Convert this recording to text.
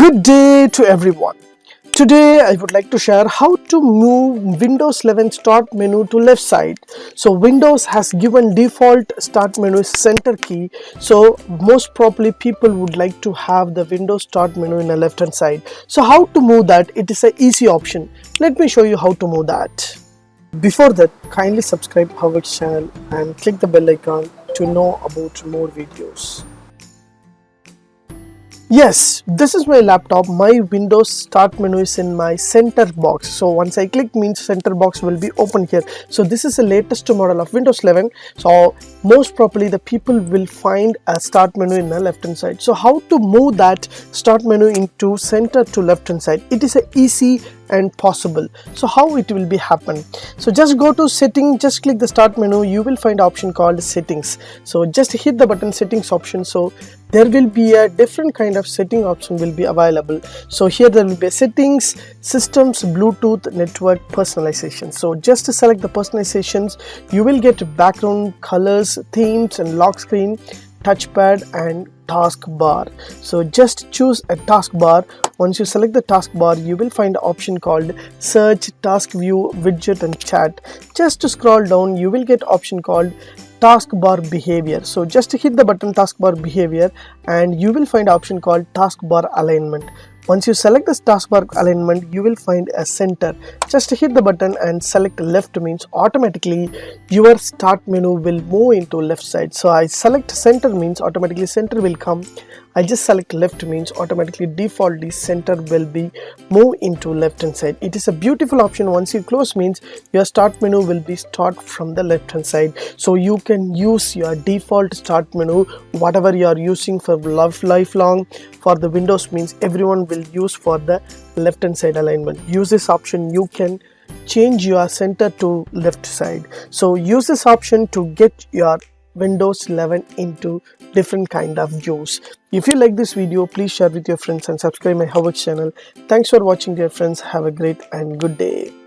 Good day to everyone. Today I would like to share how to move Windows 11 start menu to left side. So Windows has given default start menu center key, so most probably people would like to have the Windows start menu in the left hand side. So how to move that? It is an easy option. Let me show you how to move that. Before that, kindly subscribe HowXT channel and click the bell icon to know about more videos. Yes, this is my laptop. My Windows start menu is in my center box. So once I click means center box will be open here. So this is the latest model of Windows 11. So most probably the people will find a start menu in the left hand side. So how to move that start menu into center to left hand side? It is a easy and possible. So how it will be happen? So just go to setting, just click the start menu. You will find option called settings. So just hit the button settings option. So there will be a different kind of setting option will be available. So here there will be a settings, systems, Bluetooth, network, personalization. So just to select the personalizations, you will get background colors, themes and lock screen, touchpad and taskbar. So just choose a taskbar. Once you select the taskbar, you will find an option called search, task view, widget and chat. Just to scroll down, you will get option called taskbar behavior. So just hit the button taskbar behavior and you will find option called taskbar alignment. Once you select this taskbar alignment, you will find a center. Just hit the button and select left means automatically your start menu will move into left side. So I select center means automatically center will come. I just select left means automatically defaultly center will be move into left hand side. It is a beautiful option. Once you close means your start menu will be start from the left hand side. So you can use your default start menu whatever you are using for lifelong for the Windows means everyone will use for the left hand side alignment. Use this option, you can change your center to left side. So use this option to get your Windows 11 into different kind of views. If you like this video, please share with your friends and subscribe my HowXT channel. Thanks for watching dear friends. Have a great and good day.